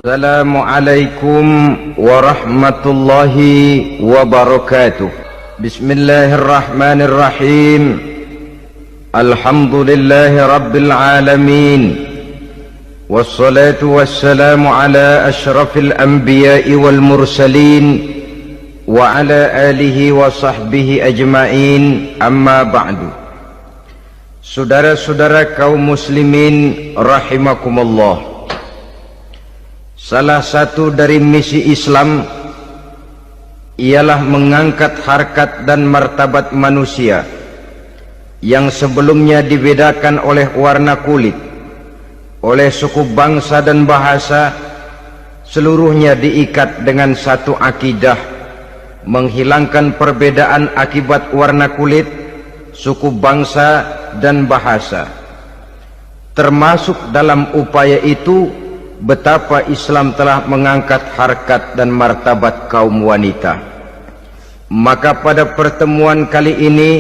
Assalamualaikum warahmatullahi wabarakatuh. Bismillahirrahmanirrahim. Alhamdulillahi rabbil alamin. Wassalatu wassalamu ala ashrafil anbiya'i wal mursalin wa ala alihi wa sahbihi ajma'in, amma ba'du. Saudara-saudara kaum muslimin rahimakumullah, salah satu dari misi Islam ialah mengangkat harkat dan martabat manusia yang sebelumnya dibedakan oleh warna kulit, oleh suku bangsa dan bahasa. Seluruhnya diikat dengan satu akidah, menghilangkan perbedaan akibat warna kulit, suku bangsa dan bahasa. Termasuk dalam upaya itu betapa Islam telah mengangkat harkat dan martabat kaum wanita. Maka pada pertemuan kali ini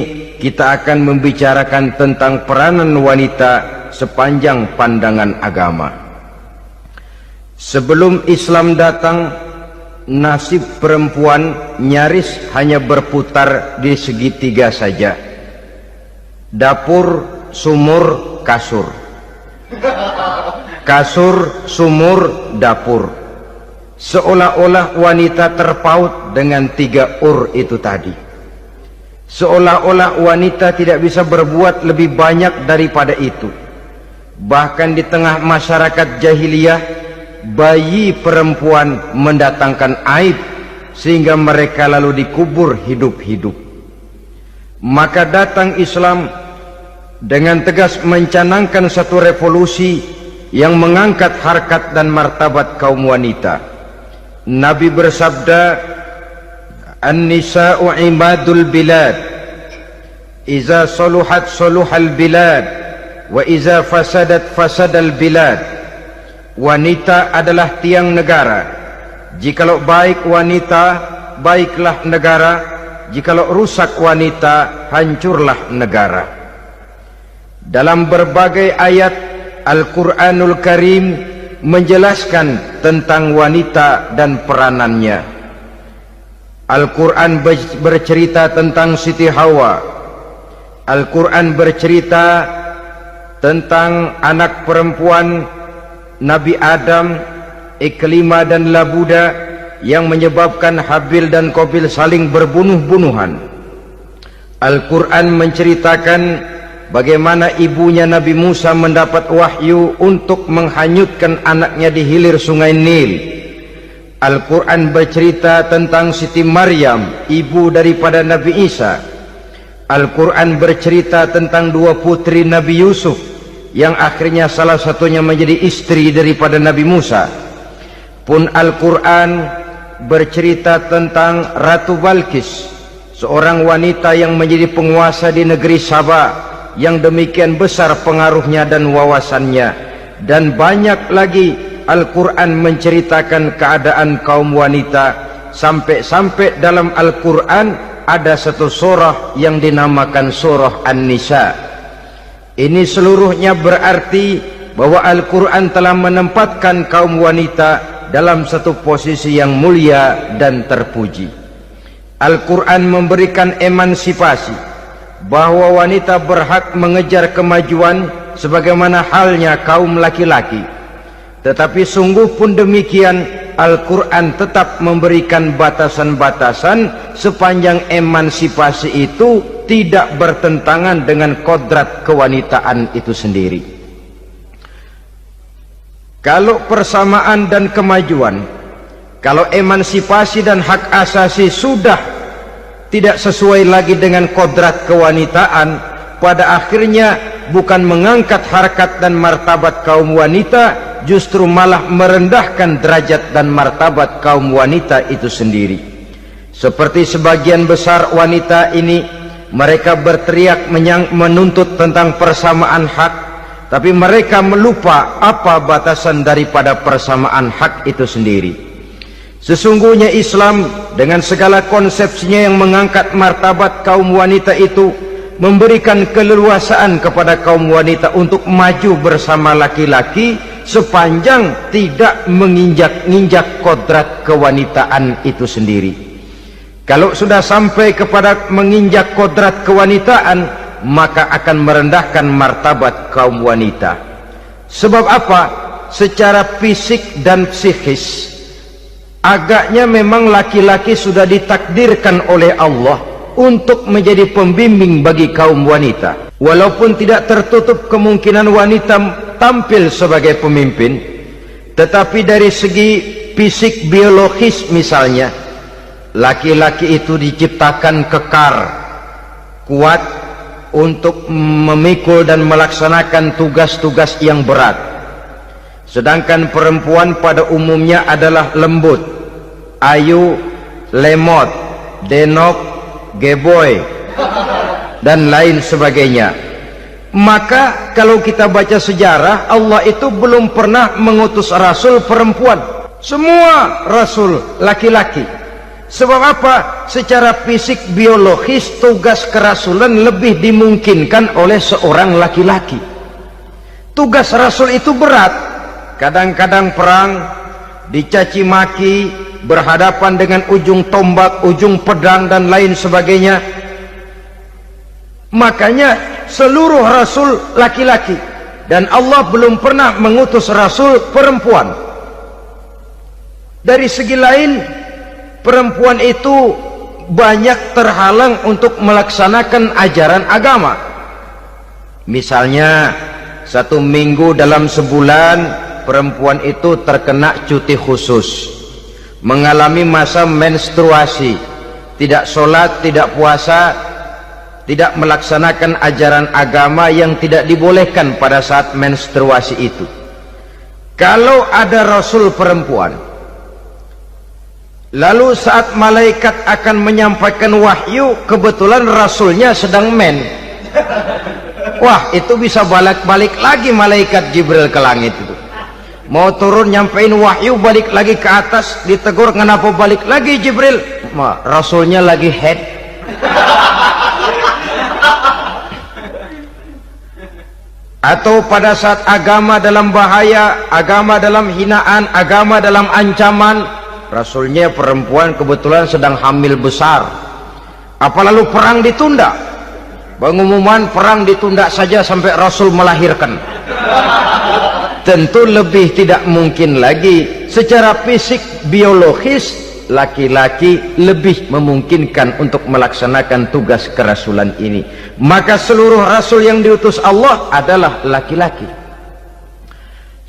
kita akan membicarakan tentang peranan wanita sepanjang pandangan agama. Sebelum Islam datang, nasib perempuan nyaris hanya berputar di segitiga saja: dapur, sumur, kasur. Kasur, sumur, dapur. Seolah-olah wanita terpaut dengan tiga itu tadi. Seolah-olah wanita tidak bisa berbuat lebih banyak daripada itu. Bahkan di tengah masyarakat jahiliyah, bayi perempuan mendatangkan aib sehingga mereka lalu dikubur hidup-hidup. Maka datang Islam dengan tegas mencanangkan satu revolusi yang mengangkat harkat dan martabat kaum wanita. Nabi bersabda, "An-nisa'u imadul bilad, iza saluhat saluhal bilad, wa iza fasadat fasadal bilad." Wanita adalah tiang negara. Jikalau baik wanita, baiklah negara. Jikalau rusak wanita, hancurlah negara. Dalam berbagai ayat Al-Quranul Karim menjelaskan tentang wanita dan peranannya. Al-Quran bercerita tentang Siti Hawa. Al-Quran bercerita tentang anak perempuan Nabi Adam, Iklimah dan Labuda, yang menyebabkan Habil dan Qabil saling berbunuh-bunuhan. Al-Quran menceritakan bagaimana ibunya Nabi Musa mendapat wahyu untuk menghanyutkan anaknya di hilir sungai Nil. Al-Quran bercerita tentang Siti Maryam, ibu daripada Nabi Isa. Al-Quran bercerita tentang dua putri Nabi Yusuf, yang akhirnya salah satunya menjadi istri daripada Nabi Musa. Pun Al-Quran bercerita tentang Ratu Balkis, seorang wanita yang menjadi penguasa di negeri Sabah, yang demikian besar pengaruhnya dan wawasannya. Dan banyak lagi Al-Quran menceritakan keadaan kaum wanita, sampai-sampai dalam Al-Quran ada satu surah yang dinamakan surah An-Nisa. Ini seluruhnya berarti bahwa Al-Quran telah menempatkan kaum wanita dalam satu posisi yang mulia dan terpuji. Al-Quran memberikan emansipasi, bahwa wanita berhak mengejar kemajuan sebagaimana halnya kaum laki-laki. Tetapi sungguh pun demikian, Al-Quran tetap memberikan batasan-batasan sepanjang emansipasi itu tidak bertentangan dengan kodrat kewanitaan itu sendiri. Kalau persamaan dan kemajuan, kalau emansipasi dan hak asasi sudah tidak sesuai lagi dengan kodrat kewanitaan, pada akhirnya bukan mengangkat harkat dan martabat kaum wanita, justru malah merendahkan derajat dan martabat kaum wanita itu sendiri. Seperti sebagian besar wanita ini, mereka berteriak menuntut tentang persamaan hak, tapi mereka melupa apa batasan daripada persamaan hak itu sendiri. Sesungguhnya Islam dengan segala konsepsinya yang mengangkat martabat kaum wanita itu memberikan keleluasaan kepada kaum wanita untuk maju bersama laki-laki sepanjang tidak menginjak-injak kodrat kewanitaan itu sendiri. Kalau sudah sampai kepada menginjak kodrat kewanitaan, maka akan merendahkan martabat kaum wanita. Sebab apa? Secara fisik dan psikis, agaknya memang laki-laki sudah ditakdirkan oleh Allah untuk menjadi pembimbing bagi kaum wanita. Walaupun tidak tertutup kemungkinan wanita tampil sebagai pemimpin, tetapi dari segi fisik biologis misalnya, laki-laki itu diciptakan kekar, kuat untuk memikul dan melaksanakan tugas-tugas yang berat. Sedangkan perempuan pada umumnya adalah lembut, ayu, lemot, denok, geboy, dan lain sebagainya. Maka kalau kita baca sejarah, Allah itu belum pernah mengutus rasul perempuan. Semua rasul laki-laki. Sebab apa? Secara fisik biologis tugas kerasulan lebih dimungkinkan oleh seorang laki-laki. Tugas rasul itu berat. Kadang-kadang perang, dicaci maki, berhadapan dengan ujung tombak, ujung pedang dan lain sebagainya. Makanya seluruh rasul laki-laki, dan Allah belum pernah mengutus rasul perempuan. Dari segi lain, perempuan itu banyak terhalang untuk melaksanakan ajaran agama. Misalnya 1 minggu dalam sebulan perempuan itu terkena cuti khusus, mengalami masa menstruasi, tidak sholat, tidak puasa, tidak melaksanakan ajaran agama yang tidak dibolehkan pada saat menstruasi itu. Kalau ada rasul perempuan, lalu saat malaikat akan menyampaikan wahyu, kebetulan rasulnya sedang men, wah, itu bisa balik-balik lagi malaikat Jibril ke langit itu. Mau turun nyampein wahyu, balik lagi ke atas, ditegur, kenapa balik lagi Jibril? Rasulnya lagi head. Atau pada saat agama dalam bahaya, agama dalam hinaan, agama dalam ancaman, rasulnya perempuan kebetulan sedang hamil besar. Apa lalu perang ditunda? Pengumuman perang ditunda saja sampai rasul melahirkan. Tentu lebih tidak mungkin lagi. Secara fisik biologis, laki-laki lebih memungkinkan untuk melaksanakan tugas kerasulan ini. Maka seluruh rasul yang diutus Allah adalah laki-laki.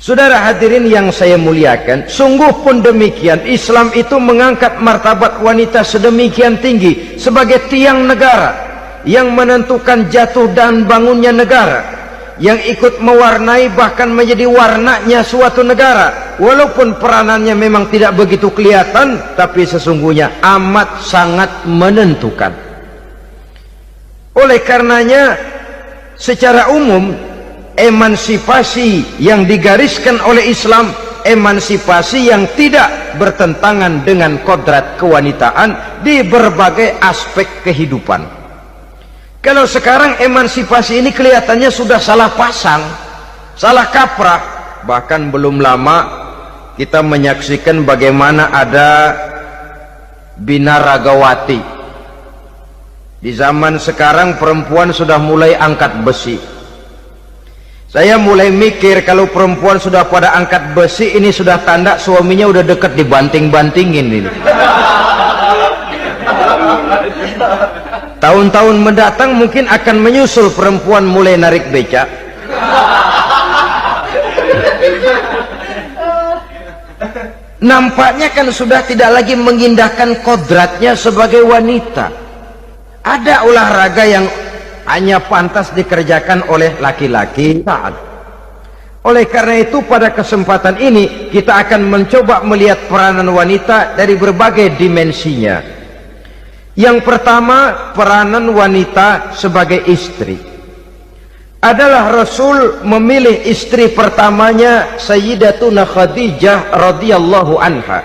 Saudara hadirin yang saya muliakan, sungguh pun demikian, Islam itu mengangkat martabat wanita sedemikian tinggi sebagai tiang negara yang menentukan jatuh dan bangunnya negara, yang ikut mewarnai bahkan menjadi warnanya suatu negara. Walaupun peranannya memang tidak begitu kelihatan, tapi sesungguhnya amat sangat menentukan. Oleh karenanya, secara umum, emansipasi yang digariskan oleh Islam, emansipasi yang tidak bertentangan dengan kodrat kewanitaan di berbagai aspek kehidupan. Kalau sekarang emansipasi ini kelihatannya sudah salah pasang, salah kaprah. Bahkan belum lama kita menyaksikan bagaimana ada binaragawati. Di zaman sekarang perempuan sudah mulai angkat besi. Saya mulai mikir, kalau perempuan sudah pada angkat besi, ini sudah tanda suaminya udah dekat dibanting-bantingin ini. Tahun-tahun mendatang mungkin akan menyusul perempuan mulai narik becak. Nampaknya kan sudah tidak lagi mengindahkan kodratnya sebagai wanita. Ada olahraga yang hanya pantas dikerjakan oleh laki-laki. Oleh karena itu pada kesempatan ini kita akan mencoba melihat peranan wanita dari berbagai dimensinya. Yang pertama, peranan wanita sebagai istri. Adalah Rasul memilih istri pertamanya Sayyidatuna Khadijah radhiyallahu anha.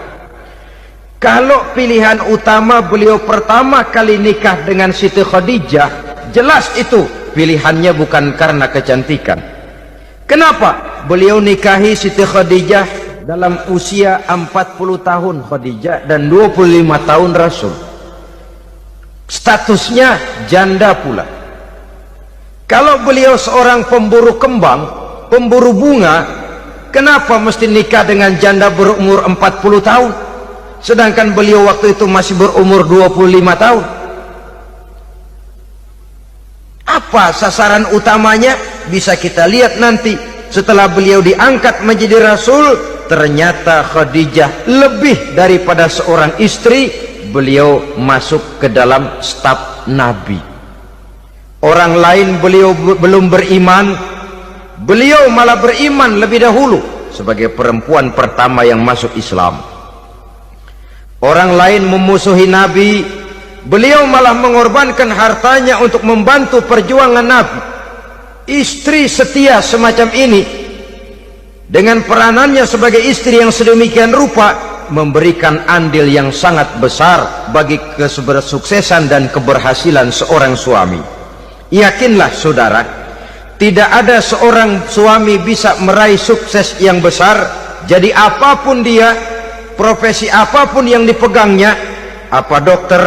Kalau pilihan utama beliau pertama kali nikah dengan Siti Khadijah, jelas itu pilihannya bukan karena kecantikan. Kenapa? beliau nikahi Siti Khadijah dalam usia 40 tahun Khadijah dan 25 tahun Rasul. Statusnya janda pula. Kalau beliau seorang pemburu kembang, pemburu bunga, kenapa mesti nikah dengan janda berumur 40 tahun? Sedangkan beliau waktu itu masih berumur 25 tahun. Apa sasaran utamanya? Bisa kita lihat nanti. Setelah beliau diangkat menjadi Rasul, ternyata Khadijah lebih daripada seorang istri. Beliau masuk ke dalam staf Nabi. Orang lain beliau belum beriman, beliau malah beriman lebih dahulu sebagai perempuan pertama yang masuk Islam. Orang lain memusuhi Nabi, beliau malah mengorbankan hartanya untuk membantu perjuangan Nabi. Istri setia semacam ini dengan peranannya sebagai istri yang sedemikian rupa memberikan andil yang sangat besar bagi kesuksesan dan keberhasilan seorang suami. Yakinlah saudara, tidak ada seorang suami bisa meraih sukses yang besar. Jadi apapun dia, profesi apapun yang dipegangnya, apa dokter,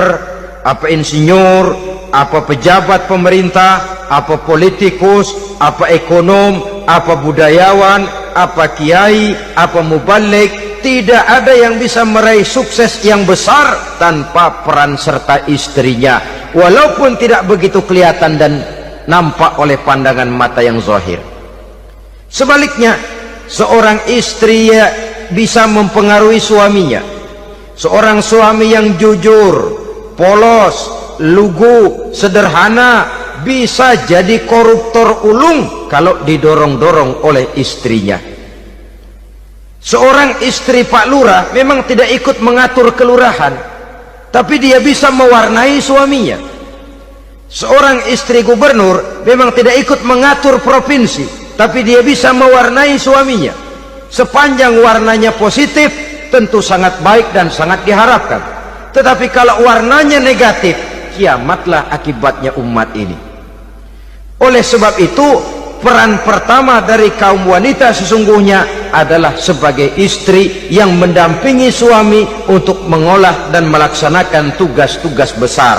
apa insinyur, apa pejabat pemerintah, apa politikus, apa ekonom, apa budayawan, apa kiai, apa mubalik, tidak ada yang bisa meraih sukses yang besar tanpa peran serta istrinya, walaupun tidak begitu kelihatan dan nampak oleh pandangan mata yang zahir. Sebaliknya, seorang istri bisa mempengaruhi suaminya. Seorang suami yang jujur, polos, lugu, sederhana, bisa jadi koruptor ulung kalau didorong-dorong oleh istrinya. Seorang istri Pak Lurah memang tidak ikut mengatur kelurahan, tapi dia bisa mewarnai suaminya. Seorang istri gubernur memang tidak ikut mengatur provinsi, tapi dia bisa mewarnai suaminya. Sepanjang warnanya positif, tentu sangat baik dan sangat diharapkan. Tetapi kalau warnanya negatif, kiamatlah akibatnya umat ini. Oleh sebab itu, peran pertama dari kaum wanita sesungguhnya adalah sebagai istri yang mendampingi suami untuk mengolah dan melaksanakan tugas-tugas besar.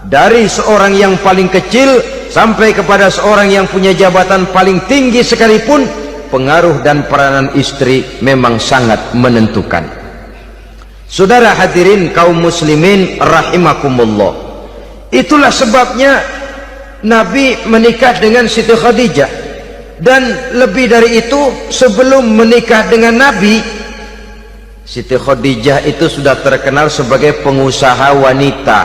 Dari seorang yang paling kecil sampai kepada seorang yang punya jabatan paling tinggi sekalipun, pengaruh dan peranan istri memang sangat menentukan. Saudara hadirin kaum muslimin rahimakumullah, itulah sebabnya Nabi menikah dengan Siti Khadijah. Dan lebih dari itu, sebelum menikah dengan Nabi, Siti Khadijah itu sudah terkenal sebagai pengusaha wanita,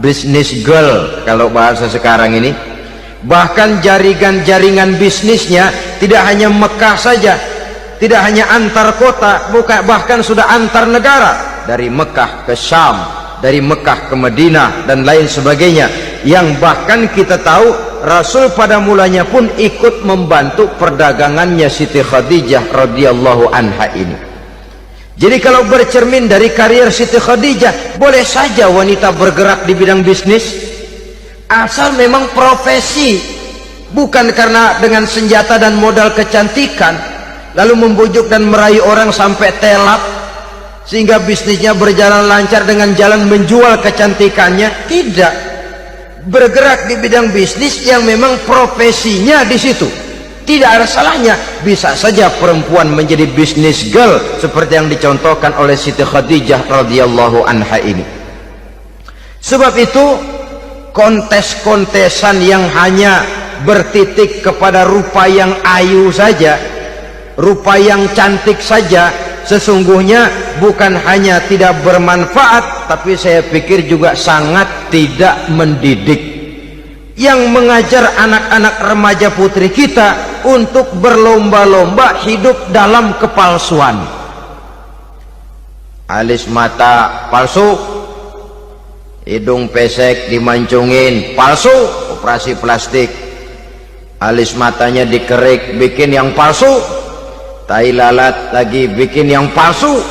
business girl kalau bahasa sekarang ini. Bahkan jaringan-jaringan bisnisnya tidak hanya Mekah saja, tidak hanya antar kota, bahkan sudah antar negara, dari Mekah ke Syam, dari Mekah ke Madinah dan lain sebagainya, yang bahkan kita tahu Rasul pada mulanya pun ikut membantu perdagangannya Siti Khadijah radhiyallahu anha ini. Jadi kalau bercermin dari karier Siti Khadijah, boleh saja wanita bergerak di bidang bisnis, asal memang profesi, bukan karena dengan senjata dan modal kecantikan lalu membujuk dan meraih orang sampai telak sehingga bisnisnya berjalan lancar dengan jalan menjual kecantikannya. Tidak, bergerak di bidang bisnis yang memang profesinya di situ. Tidak ada salahnya. Bisa saja perempuan menjadi bisnis girl seperti yang dicontohkan oleh Siti Khadijah radhiyallahu anha ini. Sebab itu, kontes-kontesan yang hanya bertitik kepada rupa yang ayu saja, rupa yang cantik saja, sesungguhnya bukan hanya tidak bermanfaat, tapi saya pikir juga sangat tidak mendidik. Yang mengajar anak-anak remaja putri kita untuk berlomba-lomba hidup dalam kepalsuan. Alis mata palsu, hidung pesek dimancungin palsu, operasi plastik. Alis matanya dikerik, bikin yang palsu. Tai lalat lagi bikin yang palsu.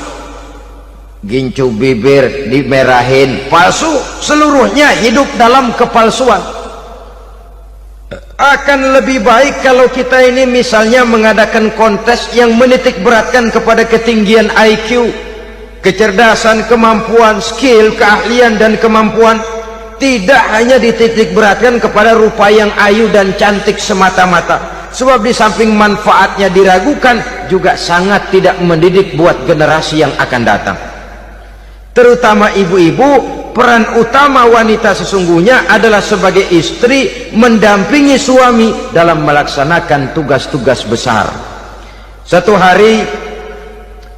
Gincu bibir dimerahin palsu. Seluruhnya hidup dalam kepalsuan. Akan lebih baik kalau kita ini misalnya mengadakan kontes yang menitik beratkan kepada ketinggian IQ, kecerdasan, kemampuan, skill, keahlian dan kemampuan. Tidak hanya dititik beratkan kepada rupa yang ayu dan cantik semata-mata. Sebab di samping manfaatnya diragukan, juga sangat tidak mendidik buat generasi yang akan datang. Terutama ibu-ibu, peran utama wanita sesungguhnya adalah sebagai istri mendampingi suami dalam melaksanakan tugas-tugas besar. Satu hari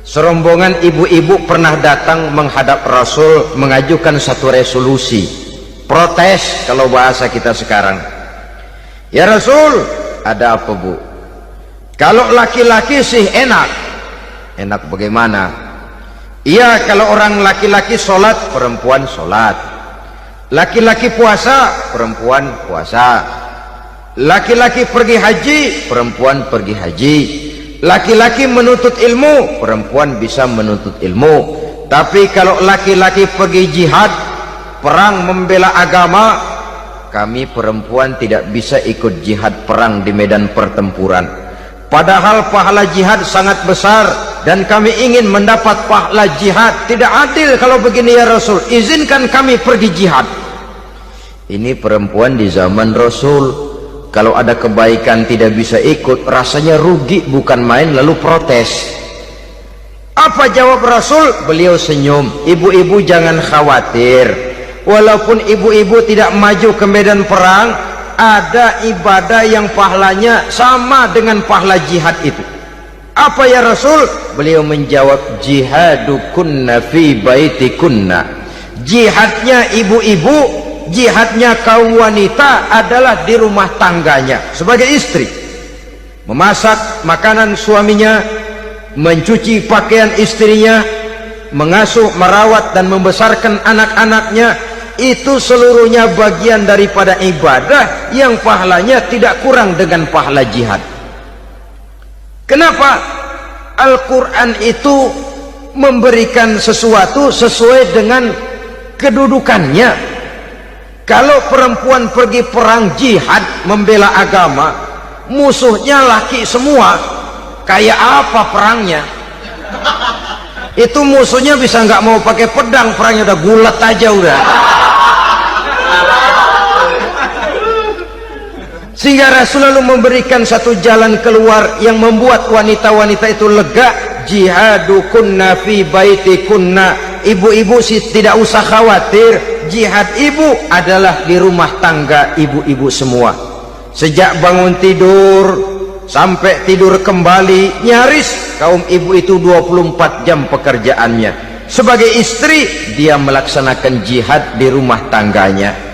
serombongan ibu-ibu pernah datang menghadap Rasul mengajukan satu resolusi, protes kalau bahasa kita sekarang. Ya Rasul, ada apa bu? Kalau laki-laki sih enak. Enak bagaimana? Iya, kalau orang laki-laki sholat, perempuan sholat. Laki-laki puasa, perempuan puasa. Laki-laki pergi haji, perempuan pergi haji. Laki-laki menuntut ilmu, perempuan bisa menuntut ilmu. Tapi kalau laki-laki pergi jihad, perang membela agama, kami perempuan tidak bisa ikut jihad perang di medan pertempuran. Padahal pahala jihad sangat besar dan kami ingin mendapat pahala jihad. Tidak adil kalau begini ya Rasul, izinkan kami pergi jihad. Ini perempuan di zaman Rasul, kalau ada kebaikan tidak bisa ikut, rasanya rugi bukan main, lalu protes. Apa jawab Rasul? Beliau senyum. Ibu-ibu jangan khawatir, walaupun ibu-ibu tidak maju ke medan perang, ada ibadah yang pahalanya sama dengan pahala jihad itu. Apa ya Rasul? Beliau menjawab, jihadukunna fi baitikunna. Jihadnya ibu-ibu, jihadnya kaum wanita adalah di rumah tangganya sebagai istri. Memasak makanan suaminya, mencuci pakaian istrinya, mengasuh, merawat dan membesarkan anak-anaknya. Itu seluruhnya bagian daripada ibadah yang pahalanya tidak kurang dengan pahala jihad. Kenapa? Al-Quran itu memberikan sesuatu sesuai dengan kedudukannya. Kalau perempuan pergi perang jihad membela agama, musuhnya laki semua, kayak apa perangnya? Itu musuhnya bisa nggak mau pakai pedang, perangnya udah gulat aja udah. Sehingga Rasul lalu memberikan satu jalan keluar yang membuat wanita-wanita itu lega. Jihadukunna fi baitikunna. Ibu-ibu sih tidak usah khawatir, jihad ibu adalah di rumah tangga ibu-ibu semua. Sejak bangun tidur sampai tidur kembali, nyaris kaum ibu itu 24 jam pekerjaannya. Sebagai istri, dia melaksanakan jihad di rumah tangganya.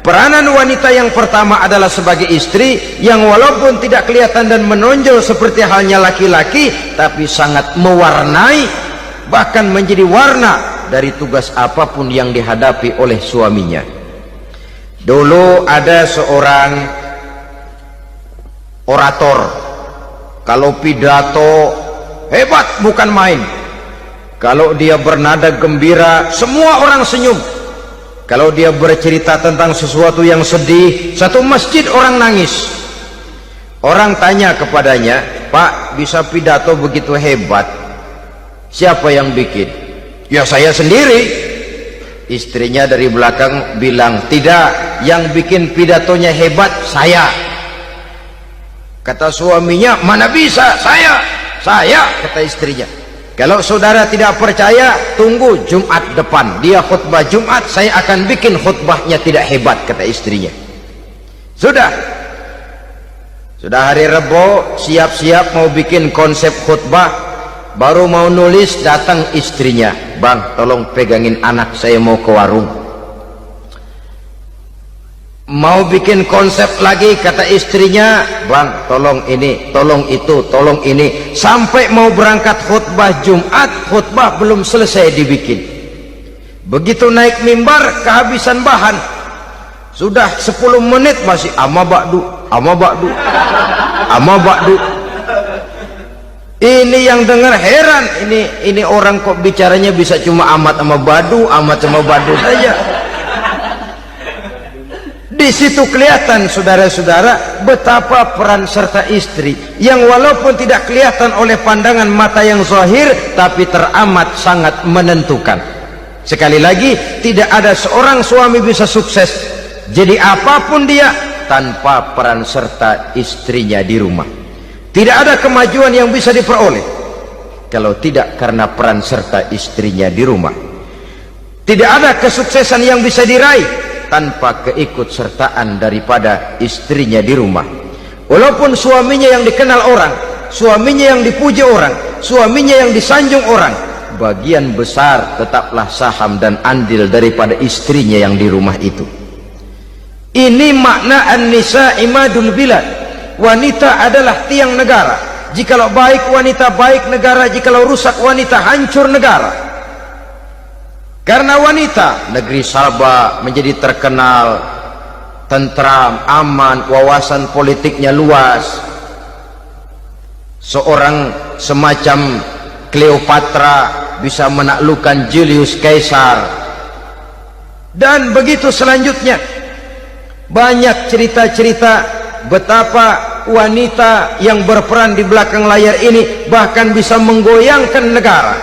Peranan wanita yang pertama adalah sebagai istri, yang walaupun tidak kelihatan dan menonjol seperti halnya laki-laki, tapi sangat mewarnai, bahkan menjadi warna dari tugas apapun yang dihadapi oleh suaminya. Dulu ada seorang orator, kalau pidato hebat bukan main. Kalau dia bernada gembira, semua orang senyum. Kalau dia bercerita tentang sesuatu yang sedih, satu masjid orang nangis. Orang tanya kepadanya, Pak, bisa pidato begitu hebat, siapa yang bikin? Ya saya sendiri. Istrinya dari belakang bilang, tidak, yang bikin pidatonya hebat saya. Kata suaminya, mana bisa, saya, kata istrinya. Kalau saudara tidak percaya, tunggu Jumat depan, dia khutbah Jumat, saya akan bikin khutbahnya tidak hebat, kata istrinya. Sudah hari Rebo, siap-siap mau bikin konsep khutbah, baru mau nulis, datang istrinya, Bang, tolong pegangin anak, saya mau ke warung. Mau bikin konsep lagi, kata istrinya, Bang, tolong ini, tolong itu, tolong ini. Sampai mau berangkat khutbah Jumat, khutbah belum selesai dibikin. Begitu naik mimbar, kehabisan bahan. Sudah 10 menit masih ama ba'du. Ini yang dengar heran, ini orang kok bicaranya bisa cuma amat sama badu saja. Di situ kelihatan saudara-saudara betapa peran serta istri yang walaupun tidak kelihatan oleh pandangan mata yang zahir, tapi teramat sangat menentukan. Sekali lagi, tidak ada seorang suami bisa sukses jadi apapun dia tanpa peran serta istrinya di rumah. Tidak ada kemajuan yang bisa diperoleh kalau tidak karena peran serta istrinya di rumah. Tidak ada kesuksesan yang bisa diraih tanpa keikutsertaan daripada istrinya di rumah. Walaupun suaminya yang dikenal orang, suaminya yang dipuji orang, suaminya yang disanjung orang, bagian besar tetaplah saham dan andil daripada istrinya yang di rumah itu. Ini makna an-nisa imadul bilad. Wanita adalah tiang negara. Jikalau baik wanita, baik negara. Jikalau rusak wanita, hancur negara. Karena wanita, negeri Sabah menjadi terkenal tentram, aman, wawasan politiknya luas. Seorang semacam Cleopatra bisa menaklukkan Julius Caesar. Dan begitu selanjutnya. Banyak cerita-cerita betapa wanita yang berperan di belakang layar ini bahkan bisa menggoyangkan negara.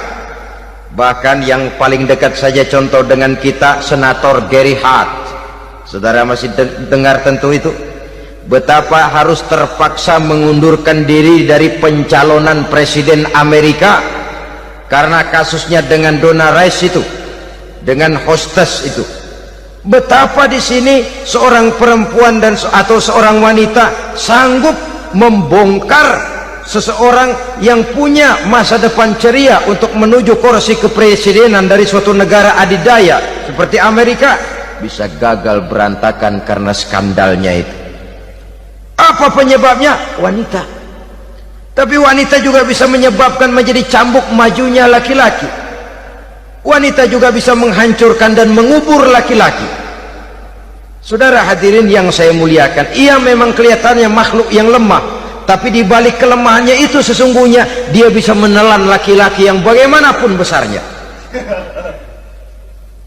Bahkan yang paling dekat saja contoh dengan kita, Senator Gary Hart. Saudara masih dengar tentu itu. Betapa harus terpaksa mengundurkan diri dari pencalonan presiden Amerika karena kasusnya dengan Donna Rice itu, dengan hostess itu. Betapa di sini seorang perempuan atau seorang wanita sanggup membongkar seseorang yang punya masa depan ceria untuk menuju kursi kepresidenan dari suatu negara adidaya seperti Amerika, bisa gagal berantakan karena skandalnya itu. Apa penyebabnya? Wanita. Tapi wanita juga bisa menyebabkan menjadi cambuk majunya laki-laki. Wanita juga bisa menghancurkan dan mengubur laki-laki. Saudara hadirin yang saya muliakan, ia memang kelihatannya makhluk yang lemah, tapi di balik kelemahannya itu sesungguhnya dia bisa menelan laki-laki yang bagaimanapun besarnya.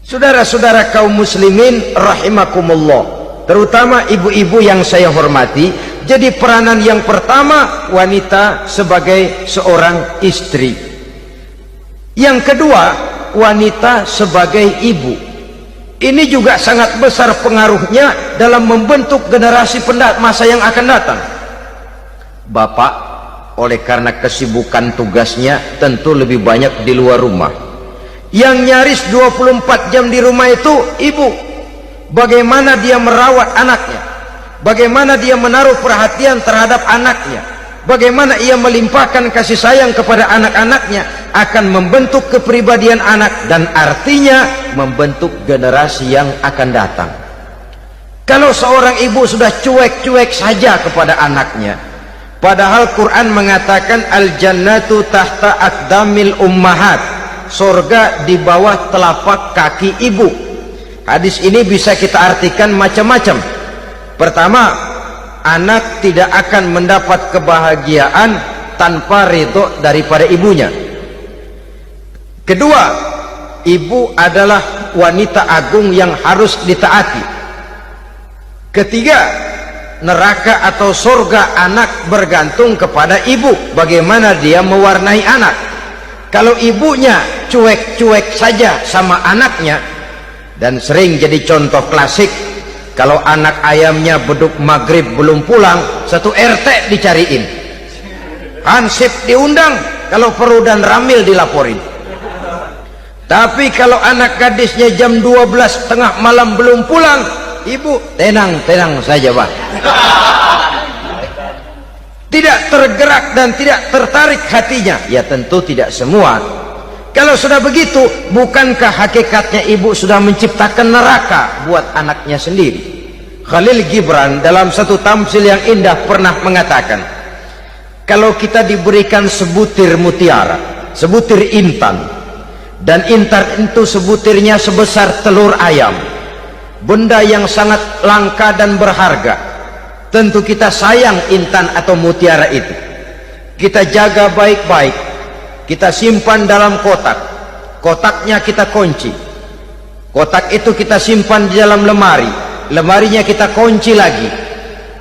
Saudara-saudara kaum muslimin rahimakumullah, terutama ibu-ibu yang saya hormati, jadi peranan yang pertama wanita sebagai seorang istri. Yang kedua, wanita sebagai ibu. Ini juga sangat besar pengaruhnya dalam membentuk generasi masa yang akan datang. Bapak oleh karena kesibukan tugasnya tentu lebih banyak di luar rumah. Yang nyaris 24 jam di rumah itu ibu. Bagaimana dia merawat anaknya, bagaimana dia menaruh perhatian terhadap anaknya, bagaimana ia melimpahkan kasih sayang kepada anak-anaknya, akan membentuk kepribadian anak dan artinya membentuk generasi yang akan datang. Kalau seorang ibu sudah cuek-cuek saja kepada anaknya, padahal Quran mengatakan al-jannatu tahta aqdamil ummahat, surga di bawah telapak kaki ibu. Hadis ini bisa kita artikan macam-macam. Pertama, anak tidak akan mendapat kebahagiaan tanpa ridho daripada ibunya. Kedua, ibu adalah wanita agung yang harus ditaati. Ketiga, neraka atau surga anak bergantung kepada ibu, bagaimana dia mewarnai anak. Kalau ibunya cuek-cuek saja sama anaknya, dan sering jadi contoh klasik, kalau anak ayamnya beduk maghrib belum pulang, satu RT dicariin, hansip diundang, kalau perlu dan ramil dilaporin. Tapi kalau anak gadisnya jam 12 tengah malam belum pulang, ibu tenang-tenang saja Pak. Tidak tergerak dan tidak tertarik hatinya. Ya tentu tidak semua. Kalau sudah begitu, bukankah hakikatnya ibu sudah menciptakan neraka buat anaknya sendiri? Khalil Gibran dalam satu tamsil yang indah pernah mengatakan, kalau kita diberikan sebutir mutiara, sebutir intan, dan intan itu sebutirnya sebesar telur ayam, benda yang sangat langka dan berharga, tentu kita sayang intan atau mutiara itu. Kita jaga baik-baik, kita simpan dalam kotak, kotaknya kita kunci, kotak itu kita simpan di dalam lemari, lemarinya kita kunci lagi.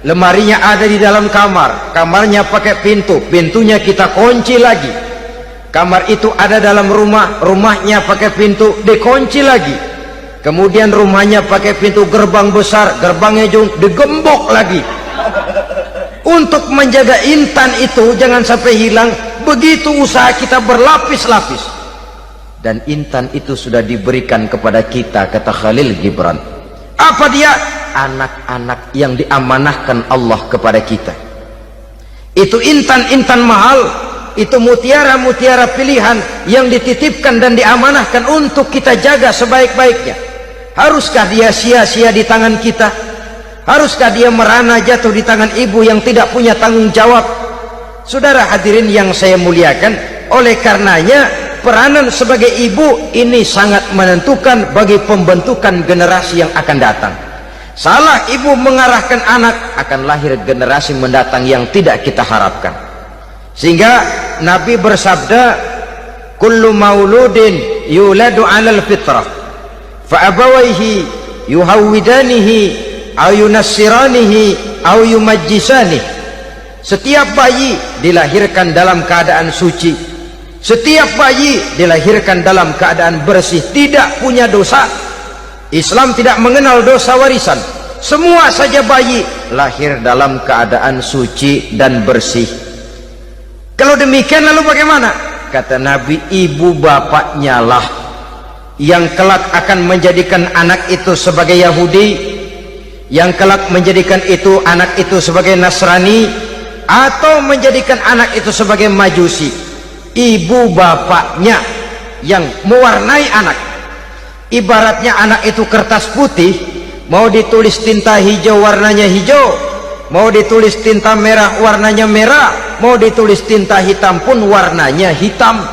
Lemarinya ada di dalam kamar, kamarnya pakai pintu, pintunya kita kunci lagi. Kamar itu ada dalam rumah, rumahnya pakai pintu, dikunci lagi. Kemudian rumahnya pakai pintu gerbang besar, gerbangnya juga digembok lagi. Untuk menjaga intan itu jangan sampai hilang, begitu usaha kita berlapis-lapis. Dan intan itu sudah diberikan kepada kita, kata Khalil Gibran. Apa dia? Anak-anak yang diamanahkan Allah kepada kita. Itu intan-intan mahal, itu mutiara-mutiara pilihan yang dititipkan dan diamanahkan untuk kita jaga sebaik-baiknya. Haruskah dia sia-sia di tangan kita? Haruskah dia merana jatuh di tangan ibu yang tidak punya tanggung jawab? Saudara hadirin yang saya muliakan, oleh karenanya peranan sebagai ibu ini sangat menentukan bagi pembentukan generasi yang akan datang. Salah ibu mengarahkan anak, akan lahir generasi mendatang yang tidak kita harapkan. Sehingga Nabi bersabda, kullu mauludin yuladu 'alal fitrah fa abawaihi yuhawwidanihi aw yunassiranihi aw yumajjisanihi. Setiap bayi dilahirkan dalam keadaan suci, setiap bayi dilahirkan dalam keadaan bersih, tidak punya dosa. Islam tidak mengenal dosa warisan. Semua saja bayi lahir dalam keadaan suci dan bersih. Kalau demikian lalu bagaimana? Kata Nabi, ibu bapaknya lah yang kelak akan menjadikan anak itu sebagai Yahudi, yang kelak menjadikan itu anak itu sebagai Nasrani, atau menjadikan anak itu sebagai Majusi. Ibu bapaknya yang mewarnai anak. Ibaratnya anak itu kertas putih, mau ditulis tinta hijau warnanya hijau, mau ditulis tinta merah warnanya merah, mau ditulis tinta hitam pun warnanya hitam.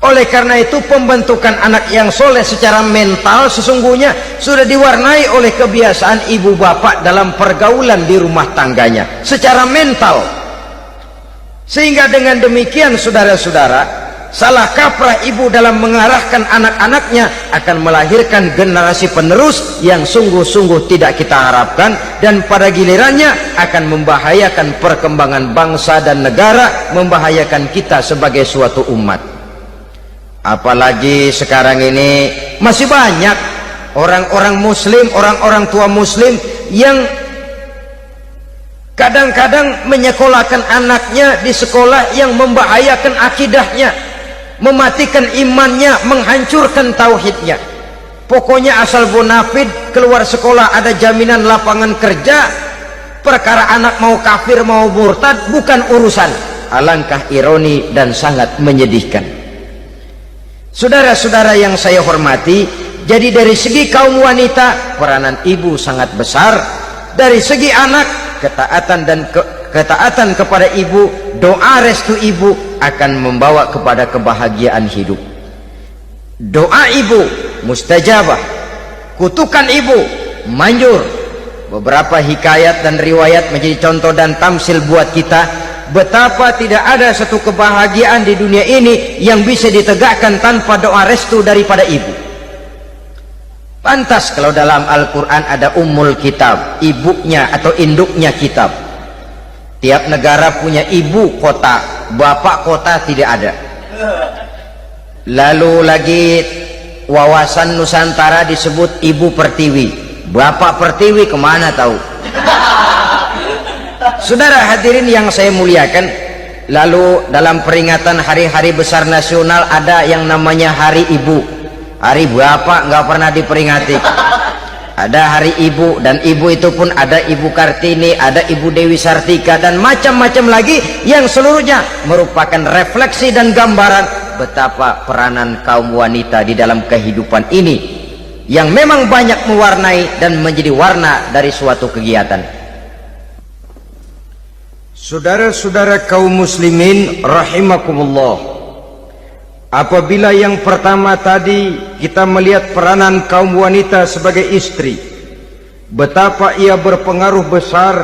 Oleh karena itu pembentukan anak yang soleh secara mental sesungguhnya sudah diwarnai oleh kebiasaan ibu bapak dalam pergaulan di rumah tangganya secara mental. Sehingga dengan demikian saudara-saudara, salah kaprah ibu dalam mengarahkan anak-anaknya akan melahirkan generasi penerus yang sungguh-sungguh tidak kita harapkan, dan pada gilirannya akan membahayakan perkembangan bangsa dan negara, membahayakan kita sebagai suatu umat. Apalagi sekarang ini masih banyak orang-orang muslim, orang-orang tua muslim yang kadang-kadang menyekolahkan anaknya di sekolah yang membahayakan akidahnya, mematikan imannya, menghancurkan tauhidnya. Pokoknya asal bonafid keluar sekolah ada jaminan lapangan kerja, perkara anak mau kafir mau murtad bukan urusan. Alangkah ironi dan sangat menyedihkan. Saudara-saudara yang saya hormati, jadi dari segi kaum wanita peranan ibu sangat besar. Dari segi anak, ketaatan kepada ibu, doa restu ibu akan membawa kepada kebahagiaan hidup. Doa ibu mustajabah, kutukan ibu manjur. Beberapa hikayat dan riwayat menjadi contoh dan tamsil buat kita betapa tidak ada satu kebahagiaan di dunia ini yang bisa ditegakkan tanpa doa restu daripada ibu. Pantas kalau dalam Al-Quran ada ummul kitab, ibunya atau induknya kitab. Tiap negara punya ibu kota, bapak kota tidak ada. Lalu lagi wawasan Nusantara disebut ibu pertiwi, bapak pertiwi kemana tahu. Saudara hadirin yang saya muliakan, lalu dalam peringatan hari-hari besar nasional ada yang namanya Hari Ibu. Hari bapak nggak pernah diperingati. Ada Hari Ibu, dan ibu itu pun ada Ibu Kartini, ada Ibu Dewi Sartika, dan macam-macam lagi yang seluruhnya merupakan refleksi dan gambaran betapa peranan kaum wanita di dalam kehidupan ini yang memang banyak mewarnai dan menjadi warna dari suatu kegiatan. Saudara-saudara kaum muslimin rahimakumullah, apabila yang pertama tadi kita melihat peranan kaum wanita sebagai istri, betapa ia berpengaruh besar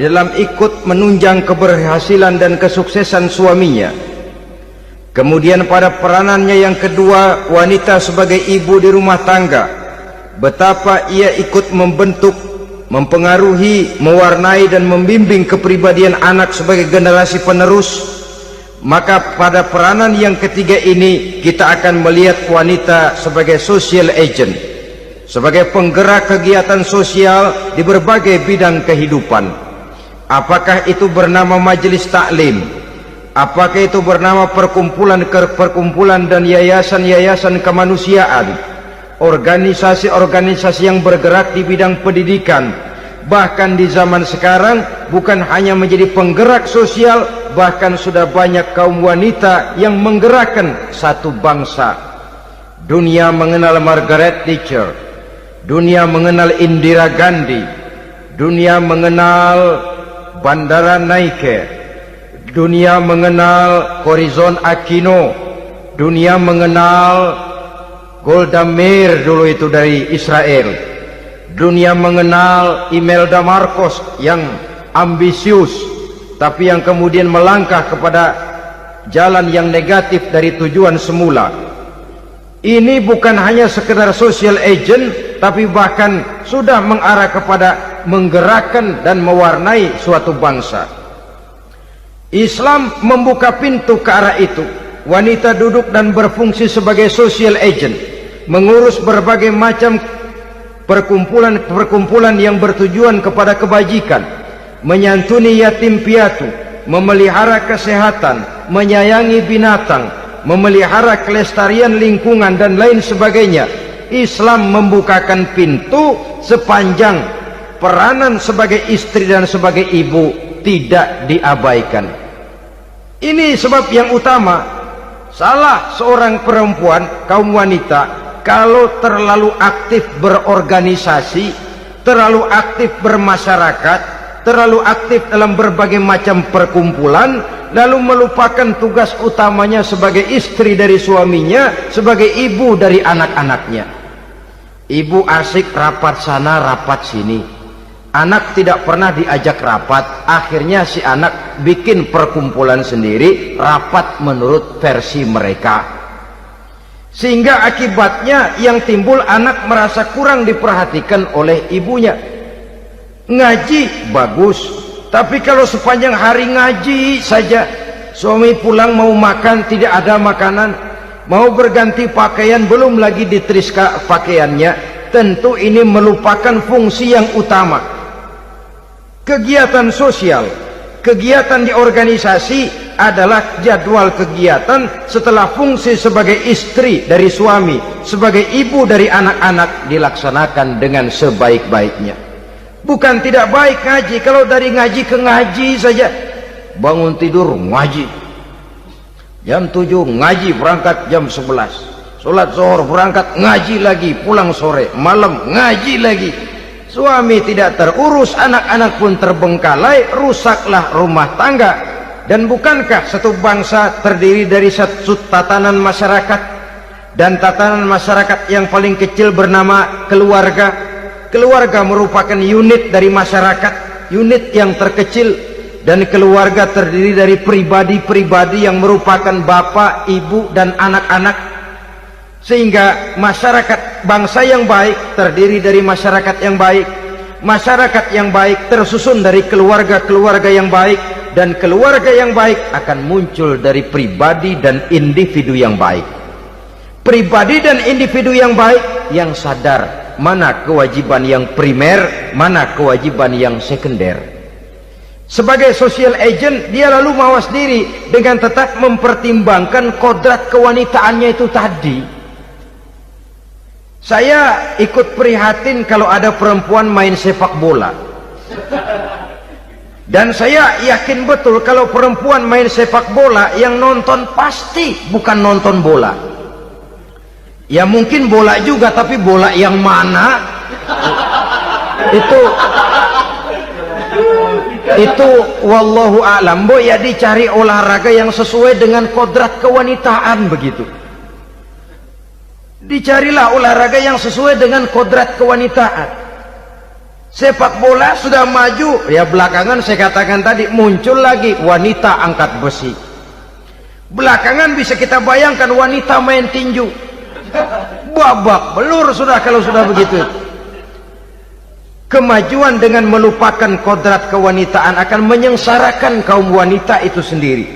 dalam ikut menunjang keberhasilan dan kesuksesan suaminya. Kemudian pada peranannya yang kedua, wanita sebagai ibu di rumah tangga, betapa ia ikut membentuk, mempengaruhi, mewarnai dan membimbing kepribadian anak sebagai generasi penerus, maka pada peranan yang ketiga ini kita akan melihat wanita sebagai social agent, sebagai penggerak kegiatan sosial di berbagai bidang kehidupan. Apakah itu bernama majelis taklim, apakah itu bernama perkumpulan dan yayasan-yayasan kemanusiaan, organisasi-organisasi yang bergerak di bidang pendidikan, bahkan di zaman sekarang bukan hanya menjadi penggerak sosial, bahkan sudah banyak kaum wanita yang menggerakkan satu bangsa. Dunia mengenal Margaret Thatcher, dunia mengenal Indira Gandhi, dunia mengenal Bandara Naike, dunia mengenal Corazon Aquino, dunia mengenal Golda Meir dulu itu dari Israel, dunia mengenal Imelda Marcos yang ambisius tapi yang kemudian melangkah kepada jalan yang negatif dari tujuan semula. Ini bukan hanya sekedar social agent, tapi bahkan sudah mengarah kepada menggerakkan dan mewarnai suatu bangsa. Islam membuka pintu ke arah itu. Wanita duduk dan berfungsi sebagai social agent, mengurus berbagai macam perkumpulan yang bertujuan kepada kebajikan, menyantuni yatim piatu, memelihara kesehatan, menyayangi binatang, memelihara kelestarian lingkungan dan lain sebagainya. Islam membukakan pintu sepanjang peranan sebagai istri dan sebagai ibu tidak diabaikan. Ini sebab yang utama, salah seorang perempuan, kaum wanita, kalau terlalu aktif berorganisasi, terlalu aktif bermasyarakat, terlalu aktif dalam berbagai macam perkumpulan, lalu melupakan tugas utamanya sebagai istri dari suaminya, sebagai ibu dari anak-anaknya. Ibu asik rapat sana rapat sini, anak tidak pernah diajak rapat, akhirnya si anak bikin perkumpulan sendiri, rapat menurut versi mereka, sehingga akibatnya yang timbul anak merasa kurang diperhatikan oleh ibunya. Ngaji bagus, tapi kalau sepanjang hari ngaji saja, suami pulang mau makan tidak ada makanan, mau berganti pakaian belum lagi ditriska pakaiannya, tentu ini melupakan fungsi yang utama. Kegiatan sosial, kegiatan di organisasi adalah jadwal kegiatan setelah fungsi sebagai istri dari suami, sebagai ibu dari anak-anak dilaksanakan dengan sebaik-baiknya. Bukan tidak baik ngaji, kalau dari ngaji ke ngaji saja, bangun tidur ngaji, jam 7 ngaji, berangkat jam 11, sholat zuhur berangkat ngaji lagi, pulang sore, malam ngaji lagi. Suami tidak terurus, anak-anak pun terbengkalai, rusaklah rumah tangga. Dan bukankah satu bangsa terdiri dari satu tatanan masyarakat, dan tatanan masyarakat yang paling kecil bernama keluarga? Keluarga merupakan unit dari masyarakat, unit yang terkecil, dan keluarga terdiri dari pribadi-pribadi yang merupakan bapak, ibu, dan anak-anak. Sehingga masyarakat bangsa yang baik terdiri dari masyarakat yang baik, masyarakat yang baik tersusun dari keluarga-keluarga yang baik, dan keluarga yang baik akan muncul dari pribadi dan individu yang baik. Pribadi dan individu yang baik yang sadar mana kewajiban yang primer, mana kewajiban yang sekunder. Sebagai social agent, dia lalu mawas diri dengan tetap mempertimbangkan kodrat kewanitaannya itu tadi. Saya ikut prihatin kalau ada perempuan main sepak bola, dan saya yakin betul kalau perempuan main sepak bola, yang nonton pasti bukan nonton bola. Ya mungkin bola juga, tapi bola yang mana? Itu wallahu a'lam. Ya dicari olahraga yang sesuai dengan kodrat kewanitaan begitu. Dicarilah olahraga yang sesuai dengan kodrat kewanitaan. Sepak bola sudah maju, ya belakangan saya katakan tadi muncul lagi wanita angkat besi. Belakangan bisa kita bayangkan wanita main tinju. babak belur sudah kalau sudah begitu. Kemajuan dengan melupakan kodrat kewanitaan akan menyengsarakan kaum wanita itu sendiri.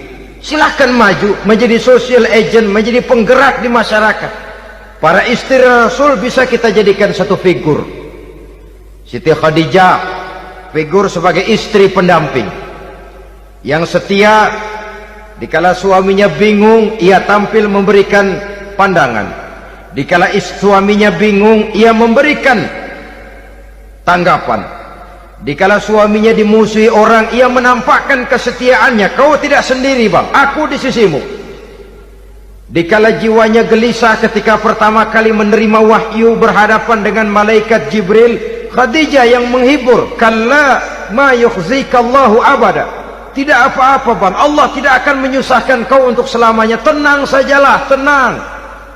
Silahkan maju menjadi social agent, menjadi penggerak di masyarakat. Para istri Rasul bisa kita jadikan satu figur. Siti Khadijah, figur sebagai istri pendamping yang setia. Dikala suaminya bingung, ia tampil memberikan pandangan. Dikala suaminya bingung, ia memberikan tanggapan. Dikala suaminya dimusuhi orang, ia menampakkan kesetiaannya. Kau tidak sendiri bang, aku di sisimu. Dikala jiwanya gelisah ketika pertama kali menerima wahyu berhadapan dengan malaikat Jibril, Khadijah yang menghibur. Kalla ma yukhzikallahu abada. Tidak apa-apa bang, Allah tidak akan menyusahkan kau untuk selamanya. Tenang sajalah, tenang.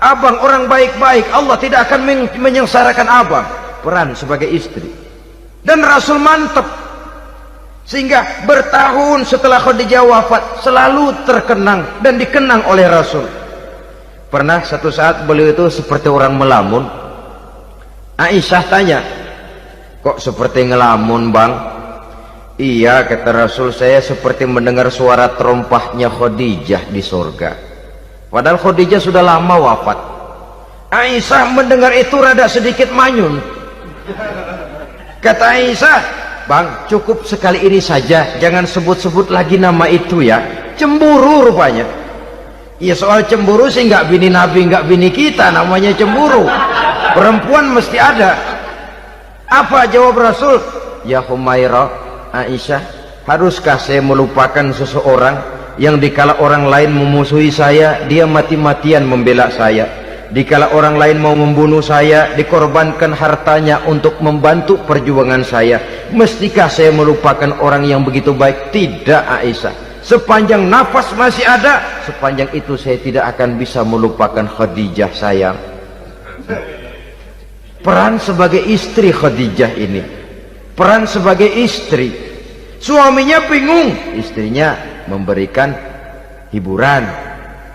Abang orang baik-baik, Allah tidak akan menyengsarakan abang. Peran sebagai istri. Dan Rasul mantap. Sehingga bertahun setelah Khadijah wafat, selalu terkenang dan dikenang oleh Rasul. Pernah satu saat beliau itu seperti orang melamun. Aisyah tanya, kok seperti ngelamun bang? Iya, kata Rasul, saya seperti mendengar suara terompahnya Khadijah di surga. Padahal Khadijah sudah lama wafat. Aisyah mendengar itu rada sedikit manyun. Kata Aisyah, bang, cukup sekali ini saja, jangan sebut-sebut lagi nama itu ya. Cemburu rupanya. Ya soal cemburu sih nggak bini Nabi, nggak bini kita, namanya cemburu. Perempuan mesti ada. Apa jawab Rasul? Ya Humairah, Aisyah, haruskah saya melupakan seseorang yang dikala orang lain memusuhi saya, dia mati-matian membela saya. Dikala orang lain mau membunuh saya, dikorbankan hartanya untuk membantu perjuangan saya. Mestikah saya melupakan orang yang begitu baik? Tidak Aisyah. Sepanjang nafas masih ada, sepanjang itu saya tidak akan bisa melupakan Khadijah sayang. Peran sebagai istri Khadijah ini, peran sebagai istri. Suaminya bingung, istrinya memberikan hiburan.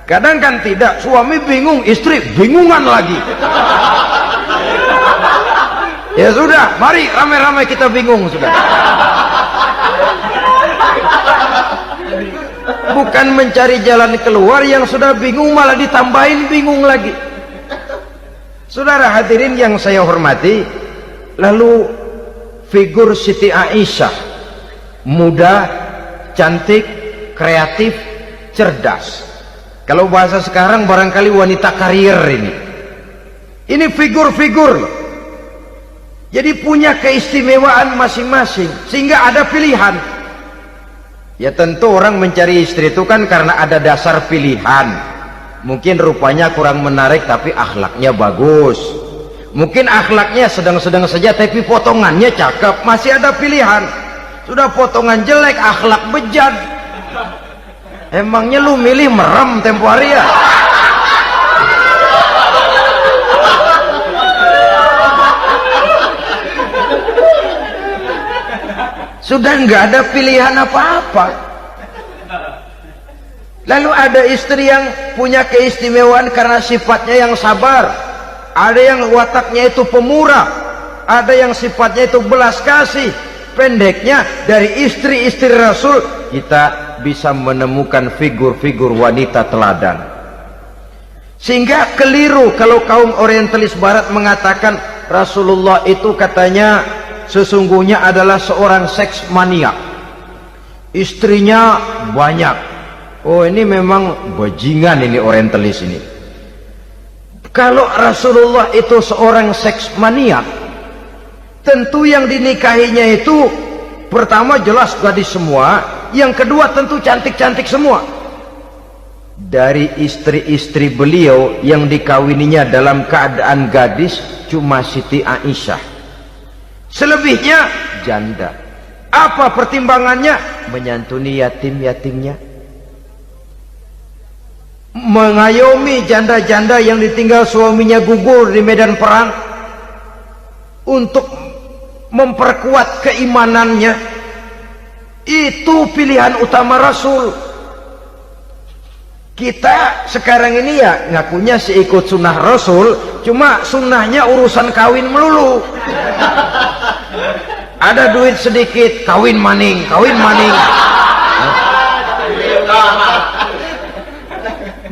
Kadang kan tidak, suami bingung, istri bingungan lagi. Ya sudah, mari ramai-ramai kita bingung sudah. Bukan mencari jalan keluar, yang sudah bingung malah ditambahin bingung lagi. Saudara hadirin yang saya hormati, lalu figur Siti Aisyah, muda, cantik, kreatif, cerdas. Kalau bahasa sekarang barangkali wanita karier ini. Ini figur-figur loh. Jadi punya keistimewaan masing-masing, sehingga ada pilihan. Ya tentu orang mencari istri itu kan karena ada dasar pilihan. Mungkin rupanya kurang menarik tapi akhlaknya bagus. Mungkin akhlaknya sedang-sedang saja tapi potongannya cakep, masih ada pilihan. Sudah potongan jelek, akhlak bejat, emangnya lu milih merem tempo hari ya? Sudah nggak ada pilihan apa-apa. Lalu ada istri yang punya keistimewaan karena sifatnya yang sabar, ada yang wataknya itu pemurah, ada yang sifatnya itu belas kasih. Pendeknya, dari istri-istri Rasul kita bisa menemukan figur-figur wanita teladan. Sehingga keliru kalau kaum orientalis barat mengatakan Rasulullah itu katanya sesungguhnya adalah seorang seks maniak, istrinya banyak. Oh ini memang bajingan ini orientalis ini. Kalau Rasulullah itu seorang seks maniak, tentu yang dinikahinya itu pertama jelas gadis semua, yang kedua tentu cantik-cantik semua. Dari istri-istri beliau yang dikawininya dalam keadaan gadis cuma Siti Aisyah, selebihnya janda. Apa pertimbangannya? Menyantuni yatim-yatimnya, mengayomi janda-janda yang ditinggal suaminya gugur di medan perang, untuk memperkuat keimanannya. Itu pilihan utama Rasul. Kita sekarang ini ya ngakunya sih ikut sunnah Rasul, cuma sunnahnya urusan kawin melulu. Ada duit sedikit, kawin maning, kawin maning.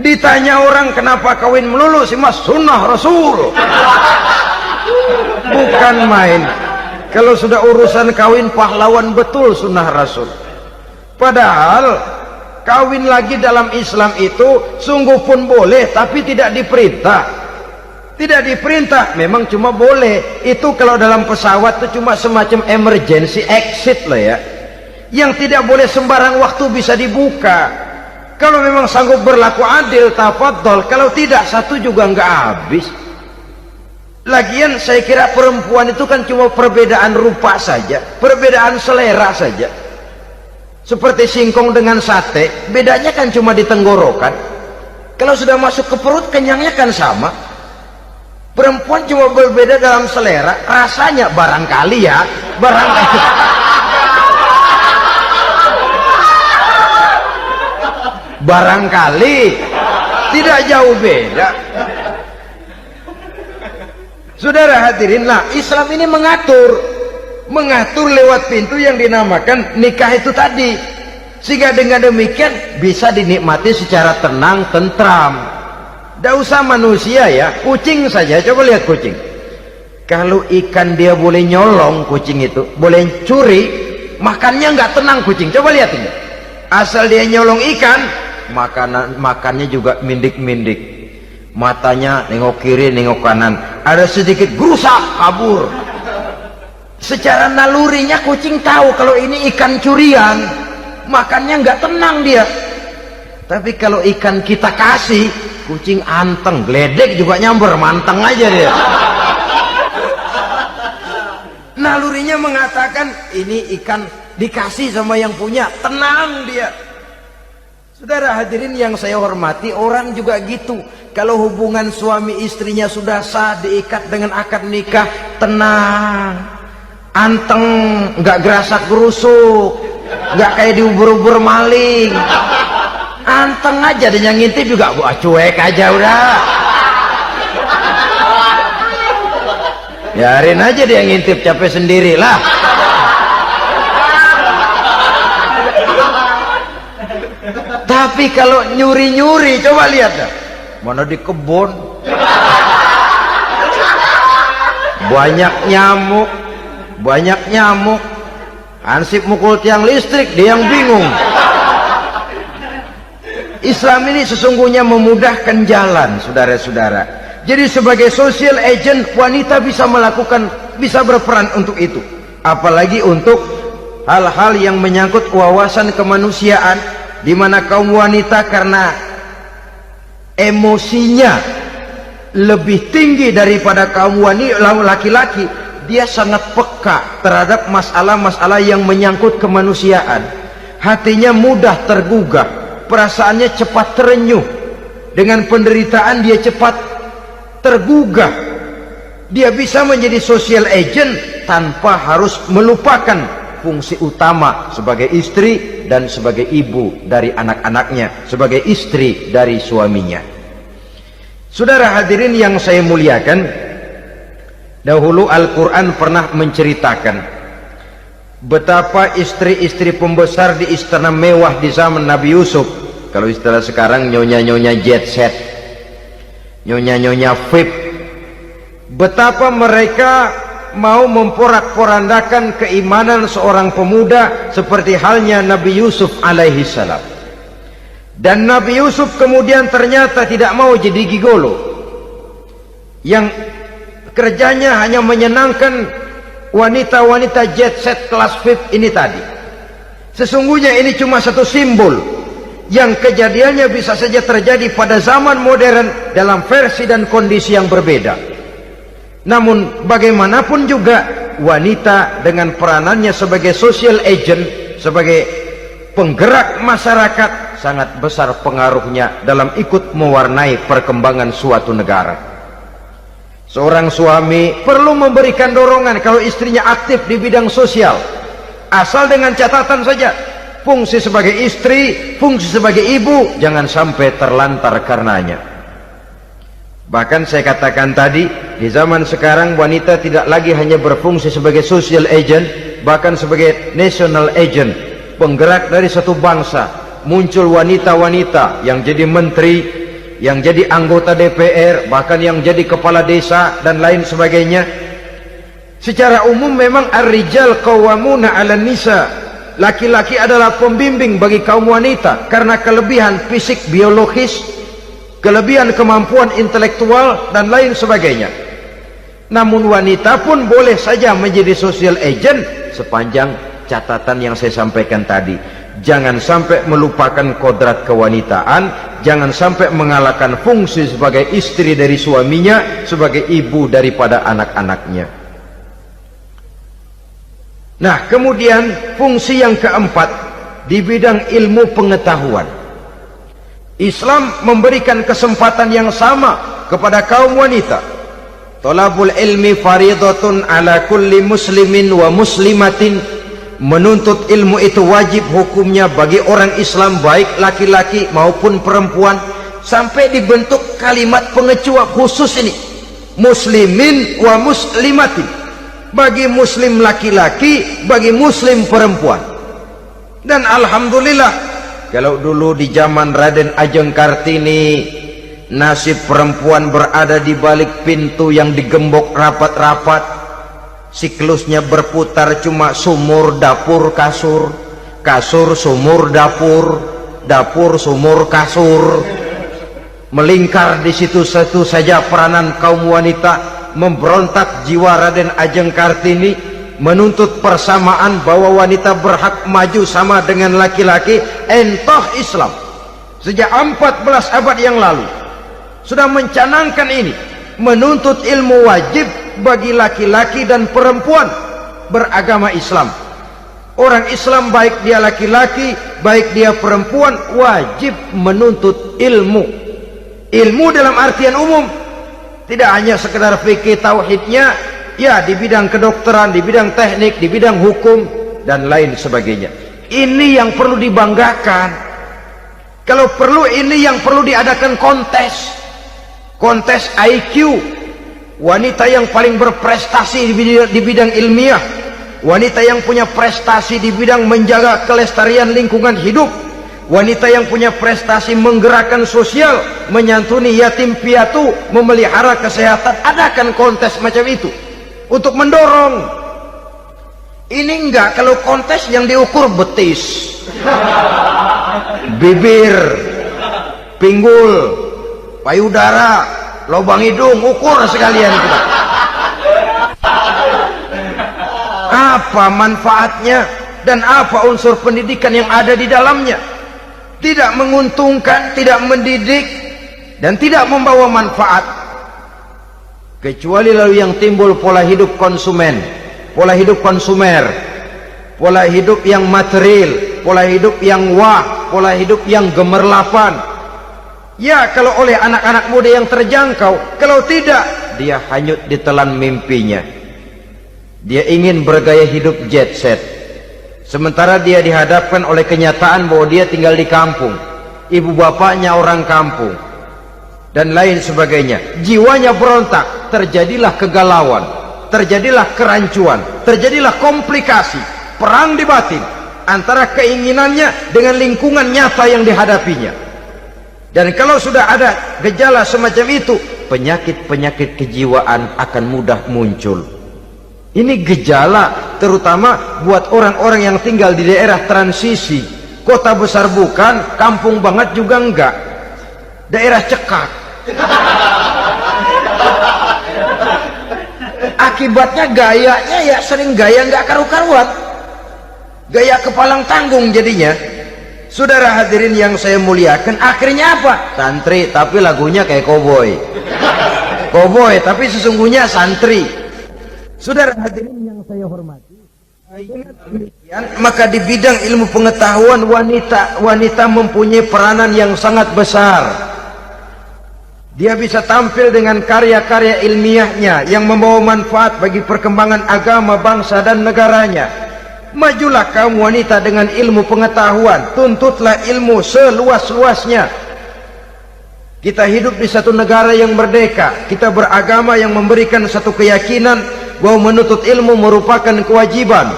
Ditanya orang kenapa kawin melulu, sih mas sunnah Rasul. Bukan main. Kalau sudah urusan kawin pahlawan betul sunnah Rasul. Padahal kawin lagi dalam Islam itu sungguh pun boleh, tapi tidak diperintah. Tidak diperintah, memang cuma boleh. Itu kalau dalam pesawat itu cuma semacam emergency exit lah ya. Yang tidak boleh sembarang waktu bisa dibuka. Kalau memang sanggup berlaku adil, tafadhol. Kalau tidak, satu juga nggak habis. Lagian saya kira perempuan itu kan cuma perbedaan rupa saja, perbedaan selera saja. Seperti singkong dengan sate, bedanya kan cuma di tenggorokan. Kalau sudah masuk ke perut, kenyangnya kan sama. Perempuan cuma berbeda dalam selera, rasanya barangkali ya, barangkali. Barangkali tidak jauh beda. Saudara hadirinlah, Islam ini mengatur lewat pintu yang dinamakan nikah itu tadi, sehingga dengan demikian bisa dinikmati secara tenang, tentram. Tidak usah manusia ya, kucing saja. Coba lihat kucing. Kalau ikan dia boleh nyolong, kucing itu boleh curi, makannya nggak tenang kucing. Coba lihat ini. Asal dia nyolong ikan, makannya juga mindik-mindik. Matanya nengok kiri, nengok kanan. Ada sedikit gerusak, kabur. Secara nalurinya kucing tahu kalau ini ikan curian, makannya nggak tenang dia. Tapi kalau ikan kita kasih, kucing anteng, geledek juga nyamber, manteng aja dia. Nalurinya mengatakan ini ikan dikasih sama yang punya, tenang dia. Saudara hadirin yang saya hormati, orang juga gitu. Kalau hubungan suami istrinya sudah sah, diikat dengan akad nikah, tenang, anteng, nggak gerasak gerusuk, nggak kayak diubur-ubur maling, anteng aja. Dan yang ngintip juga buat cuek aja udah. Biarin aja dia ngintip, capek sendirilah. Tapi kalau nyuri-nyuri, coba lihat dah. Mana di kebun banyak nyamuk, hansip mukul tiang listrik, dia yang bingung. Islam ini sesungguhnya memudahkan jalan, saudara-saudara. Jadi sebagai social agent, wanita bisa berperan untuk itu, apalagi untuk hal-hal yang menyangkut wawasan kemanusiaan, di mana kaum wanita karena emosinya lebih tinggi daripada kaum laki-laki, dia sangat peka terhadap masalah-masalah yang menyangkut kemanusiaan. Hatinya mudah tergugah, perasaannya cepat terenyuh. Dengan penderitaan dia cepat tergugah. Dia bisa menjadi social agent tanpa harus melupakan fungsi utama sebagai istri dan sebagai ibu dari anak-anaknya, sebagai istri dari suaminya. Saudara hadirin yang saya muliakan, dahulu Al-Quran pernah menceritakan betapa istri-istri pembesar di istana mewah di zaman Nabi Yusuf. Kalau istilah sekarang nyonya-nyonya jet set, nyonya-nyonya VIP, betapa mereka mau memporak-porandakan keimanan seorang pemuda seperti halnya Nabi Yusuf alaihi salam. Dan Nabi Yusuf kemudian ternyata tidak mau jadi gigolo yang kerjanya hanya menyenangkan wanita-wanita jet set kelas VIP ini tadi. Sesungguhnya ini cuma satu simbol yang kejadiannya bisa saja terjadi pada zaman modern dalam versi dan kondisi yang berbeda. Namun bagaimanapun juga, wanita dengan peranannya sebagai social agent, sebagai penggerak masyarakat, sangat besar pengaruhnya dalam ikut mewarnai perkembangan suatu negara. Seorang suami perlu memberikan dorongan kalau istrinya aktif di bidang sosial, asal dengan catatan saja, fungsi sebagai istri, fungsi sebagai ibu, jangan sampai terlantar karenanya. Bahkan saya katakan tadi, di zaman sekarang wanita tidak lagi hanya berfungsi sebagai social agent, bahkan sebagai national agent, penggerak dari satu bangsa. Muncul wanita-wanita yang jadi menteri, yang jadi anggota DPR, bahkan yang jadi kepala desa dan lain sebagainya. Secara umum memang ar-rijal qawwamuna 'alan nisa. Laki-laki adalah pembimbing bagi kaum wanita karena kelebihan fisik biologis, kelebihan kemampuan intelektual dan lain sebagainya. Namun wanita pun boleh saja menjadi social agent sepanjang catatan yang saya sampaikan tadi. Jangan sampai melupakan kodrat kewanitaan, jangan sampai mengalahkan fungsi sebagai istri dari suaminya, sebagai ibu daripada anak-anaknya. Nah, kemudian fungsi yang keempat di bidang ilmu pengetahuan. Islam memberikan kesempatan yang sama kepada kaum wanita. Thalabul ilmi faridatun ala kulli muslimin wa muslimatin. Menuntut ilmu itu wajib hukumnya bagi orang Islam, baik laki-laki maupun perempuan, sampai dibentuk kalimat pengecuali khusus ini, muslimin wa muslimatin. Bagi muslim laki-laki, bagi muslim perempuan. Dan alhamdulillah, kalau dulu di zaman Raden Ajeng Kartini, nasib perempuan berada di balik pintu yang digembok rapat-rapat, siklusnya berputar cuma sumur, dapur, kasur, kasur, sumur, dapur, dapur, sumur, kasur. Melingkar di situ satu saja peranan kaum wanita. Memberontak jiwa Raden Ajeng Kartini, menuntut persamaan bahwa wanita berhak maju sama dengan laki-laki. Entah Islam sejak 14 abad yang lalu sudah mencanangkan ini, menuntut ilmu wajib bagi laki-laki dan perempuan beragama Islam. Orang Islam, baik dia laki-laki baik dia perempuan, wajib menuntut ilmu. Ilmu dalam artian umum, tidak hanya sekedar fikih tauhidnya, ya, di bidang kedokteran, di bidang teknik, di bidang hukum dan lain sebagainya. Ini yang perlu dibanggakan. Kalau perlu, ini yang perlu diadakan kontes, kontes IQ. Wanita yang paling berprestasi di bidang ilmiah, wanita yang punya prestasi di bidang menjaga kelestarian lingkungan hidup, wanita yang punya prestasi menggerakkan sosial, menyantuni yatim piatu, memelihara kesehatan. Adakan kontes macam itu untuk mendorong. Ini enggak, kalau kontes yang diukur betis, bibir, pinggul, payudara, lubang hidung, ukur sekalian kita. Apa manfaatnya dan apa unsur pendidikan yang ada di dalamnya? Tidak menguntungkan, tidak mendidik, dan tidak membawa manfaat. Kecuali lalu yang timbul pola hidup konsumen, pola hidup konsumer, pola hidup yang material, pola hidup yang wah, pola hidup yang gemerlapan. Ya, kalau oleh anak-anak muda yang terjangkau. Kalau tidak, dia hanyut ditelan mimpinya. Dia ingin bergaya hidup jet set, sementara dia dihadapkan oleh kenyataan bahwa dia tinggal di kampung, ibu bapaknya orang kampung, dan lain sebagainya. Jiwanya berontak, terjadilah kegalauan, terjadilah kerancuan, terjadilah komplikasi, perang di batin antara keinginannya dengan lingkungan nyata yang dihadapinya. Dan kalau sudah ada gejala semacam itu, penyakit-penyakit kejiwaan akan mudah muncul. Ini gejala terutama buat orang-orang yang tinggal di daerah transisi. Kota besar bukan, kampung banget juga enggak, daerah cekak. Akibatnya gayanya ya sering gaya enggak karu-karuan, gaya kepalang tanggung jadinya. Saudara hadirin yang saya muliakan, akhirnya apa? Santri tapi lagunya kayak koboi, koboi tapi sesungguhnya santri. Saudara hadirin yang saya hormati, maka di bidang ilmu pengetahuan wanita mempunyai peranan yang sangat besar. Dia bisa tampil dengan karya-karya ilmiahnya yang membawa manfaat bagi perkembangan agama, bangsa dan negaranya. Majulah kaum wanita dengan ilmu pengetahuan, tuntutlah ilmu seluas-luasnya. Kita hidup di satu negara yang merdeka, kita beragama yang memberikan satu keyakinan bahwa menuntut ilmu merupakan kewajiban,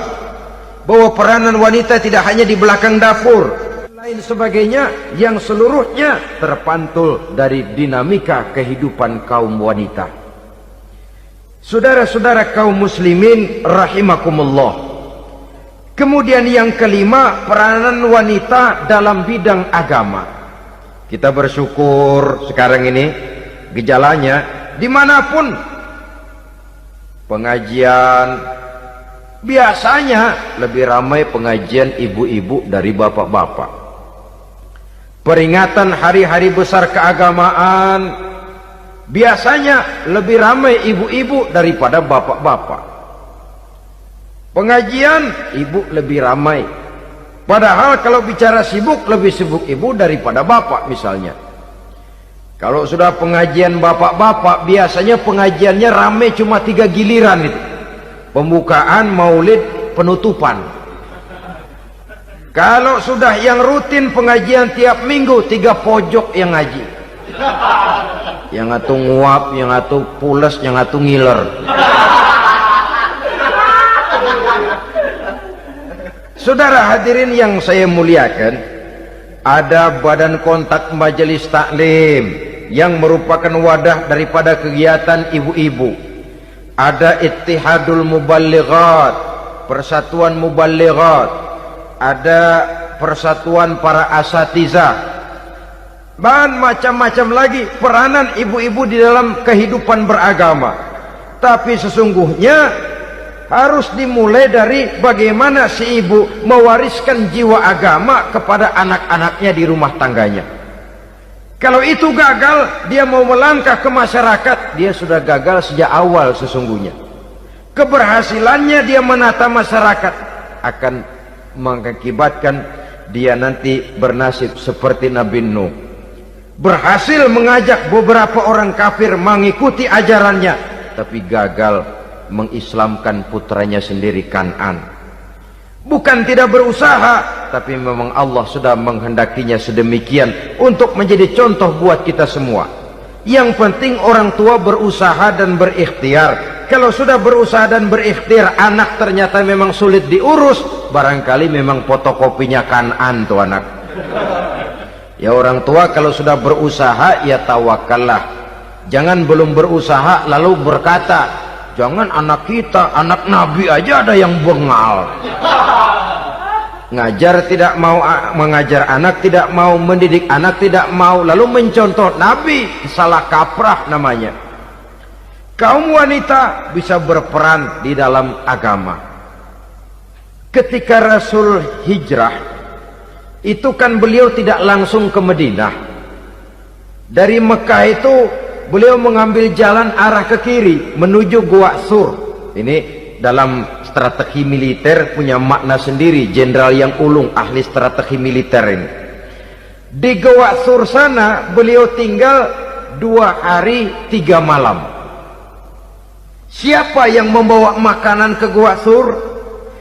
bahwa peranan wanita tidak hanya di belakang dapur, lain sebagainya yang seluruhnya terpantul dari dinamika kehidupan kaum wanita. Saudara-saudara kaum muslimin rahimakumullah. Kemudian yang kelima, peranan wanita dalam bidang agama. Kita bersyukur sekarang ini gejalanya dimanapun pengajian, biasanya lebih ramai pengajian ibu-ibu dari bapak-bapak. Peringatan hari-hari besar keagamaan, biasanya lebih ramai ibu-ibu daripada bapak-bapak. Pengajian ibu lebih ramai, padahal kalau bicara sibuk, lebih sibuk ibu daripada bapak misalnya. Kalau sudah pengajian bapak-bapak, biasanya pengajiannya ramai cuma 3 giliran itu. Pembukaan, maulid, penutupan. Kalau sudah yang rutin pengajian tiap minggu, 3 pojok yang ngaji. Yang atu nguap, yang atu pules, yang atu ngiler. Saudara hadirin yang saya muliakan, ada badan kontak majelis taklim yang merupakan wadah daripada kegiatan ibu-ibu. Ada Ittihadul Muballighat, Persatuan Muballighat, ada Persatuan Para Asatizah, dan macam-macam lagi peranan ibu-ibu di dalam kehidupan beragama. Tapi sesungguhnya harus dimulai dari bagaimana si ibu mewariskan jiwa agama kepada anak-anaknya di rumah tangganya. Kalau itu gagal, dia mau melangkah ke masyarakat, dia sudah gagal sejak awal sesungguhnya. Keberhasilannya dia menata masyarakat akan mengakibatkan dia nanti bernasib seperti Nabi Nuh. Berhasil mengajak beberapa orang kafir mengikuti ajarannya, tapi gagal mengislamkan putranya sendiri Kan'an. Bukan tidak berusaha, tapi memang Allah sudah menghendakinya sedemikian untuk menjadi contoh buat kita semua. Yang penting orang tua berusaha dan berikhtiar. Kalau sudah berusaha dan berikhtiar, anak ternyata memang sulit diurus, barangkali memang fotokopinya Kan'an tuh anak. Ya orang tua kalau sudah berusaha, ya tawakallah. Jangan belum berusaha lalu berkata, jangan anak kita, anak Nabi aja ada yang bengal. Ngajar tidak mau, mengajar anak tidak mau, mendidik anak tidak mau, lalu mencontoh Nabi, salah kaprah namanya. Kaum wanita bisa berperan di dalam agama. Ketika Rasul hijrah, itu kan beliau tidak langsung ke Madinah. Dari Mekah itu beliau mengambil jalan arah ke kiri menuju Gua Sur. Ini dalam strategi militer punya makna sendiri. Jenderal yang ulung, ahli strategi militer ini. Di Gua Sur sana beliau tinggal 2 hari 3 malam. Siapa yang membawa makanan ke Gua Sur?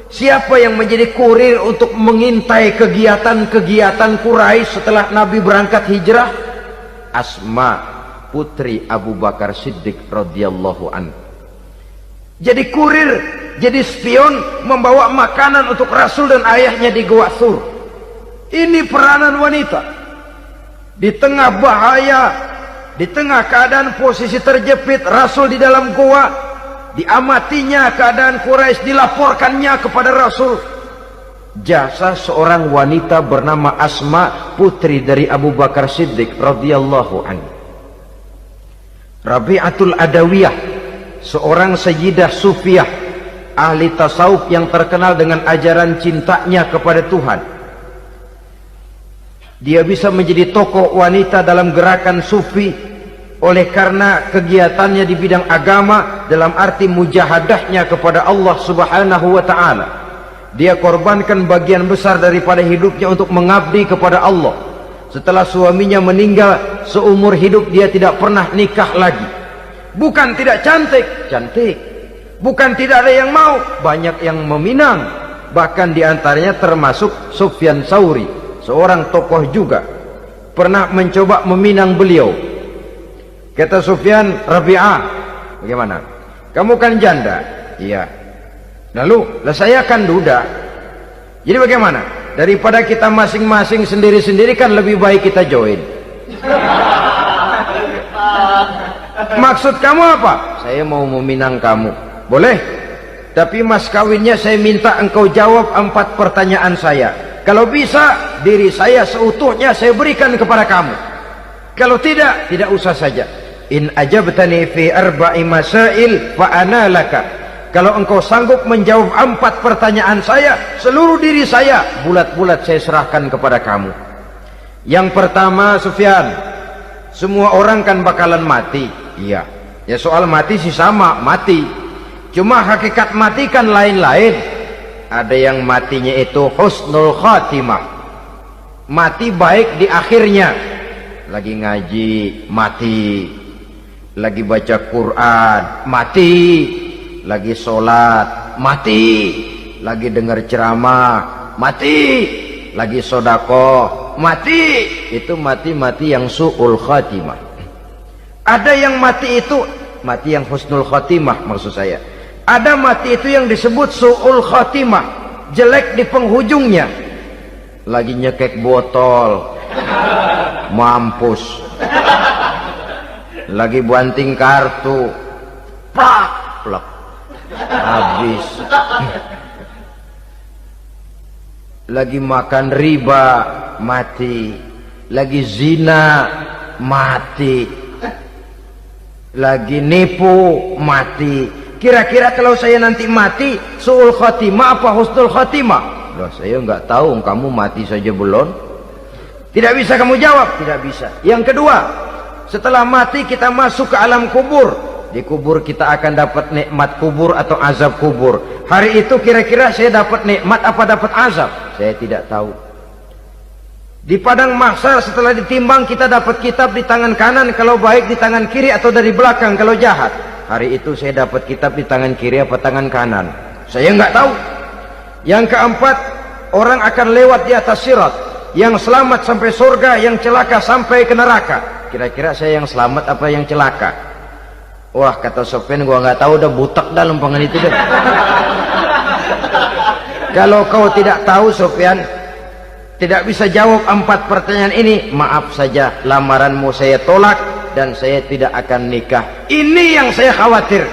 Siapa yang menjadi kurir untuk mengintai kegiatan-kegiatan Quraisy setelah Nabi berangkat hijrah? Asma, putri Abu Bakar Siddiq radhiyallahu anhu. Jadi kurir, jadi spion, membawa makanan untuk Rasul dan ayahnya di Gua Sur. Ini peranan wanita. Di tengah bahaya, di tengah keadaan posisi terjepit, Rasul di dalam gua, diamatinya keadaan Quraisy, dilaporkannya kepada Rasul. Jasa seorang wanita bernama Asma, putri dari Abu Bakar Siddiq radhiyallahu anhu. Rabi'atul Adawiyah, seorang sayyidah sufiyah, ahli tasawuf yang terkenal dengan ajaran cintanya kepada Tuhan. Dia bisa menjadi tokoh wanita dalam gerakan sufi oleh karena kegiatannya di bidang agama, dalam arti mujahadahnya kepada Allah Subhanahu wa ta'ala. Dia korbankan bagian besar daripada hidupnya untuk mengabdi kepada Allah. Setelah suaminya meninggal, seumur hidup dia tidak pernah nikah lagi. Bukan tidak cantik, cantik. Bukan tidak ada yang mau, banyak yang meminang. Bahkan diantaranya termasuk Sufyan Tsauri, seorang tokoh juga, pernah mencoba meminang beliau. Kata Sufyan, Rabi'ah, bagaimana? Kamu kan janda? Iya. Lalu, saya kan duda. Jadi bagaimana? Daripada kita masing-masing sendiri-sendiri kan lebih baik kita join. Maksud kamu apa? Saya mau meminang kamu. Boleh? Tapi mas kawinnya saya minta engkau jawab 4 pertanyaan saya. Kalau bisa, diri saya seutuhnya saya berikan kepada kamu. Kalau tidak, tidak usah saja. In ajabtani fi 4 masail fa ana laka. Kalau engkau sanggup menjawab 4 pertanyaan saya, seluruh diri saya bulat-bulat saya serahkan kepada kamu. Yang pertama, Sufyan, semua orang kan bakalan mati. Iya. Ya soal mati sih sama, mati. Cuma hakikat mati kan lain-lain. Ada yang matinya itu husnul khatimah, mati baik di akhirnya. Lagi ngaji, mati. Lagi baca Quran, mati. Lagi sholat, mati. Lagi dengar ceramah, mati. Lagi sodakoh, mati. Itu mati-mati yang su'ul khatimah. Ada yang mati itu mati yang husnul khatimah, maksud saya. Ada mati itu yang disebut su'ul khatimah, jelek di penghujungnya. Lagi nyekek botol, mampus. Lagi banting kartu, plak plak, habis. Lagi makan riba, mati. Lagi zina, mati. Lagi nipu, mati. Kira-kira kalau saya nanti mati, su'ul khatimah apa husnul khatimah? Loh, saya nggak tahu, kamu mati saja belum. Tidak bisa kamu jawab, tidak bisa. Yang kedua, setelah mati kita masuk ke alam kubur. Di kubur kita akan dapat nikmat kubur atau azab kubur. Hari itu kira-kira saya dapat nikmat apa dapat azab? Saya tidak tahu. Di padang mahsyar setelah ditimbang kita dapat kitab di tangan kanan kalau baik, di tangan kiri atau dari belakang kalau jahat. Hari itu saya dapat kitab di tangan kiri apa tangan kanan? Saya nggak tahu. Yang keempat, orang akan lewat di atas sirat. Yang selamat sampai surga, yang celaka sampai ke neraka. Kira-kira saya yang selamat apa yang celaka? Wah, kata Sofyan, gua nggak tahu, udah butak dah lempangan itu deh. Kalau kau tidak tahu, Sofyan, tidak bisa jawab 4 pertanyaan ini, maaf saja, lamaranmu saya tolak dan saya tidak akan nikah. Ini yang saya khawatir.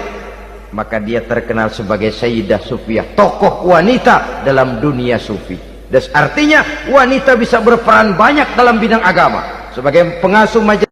Maka dia terkenal sebagai Sayyidah Sufiyah, tokoh wanita dalam dunia sufi. Dan artinya wanita bisa berperan banyak dalam bidang agama. Sebagai pengasuh majelis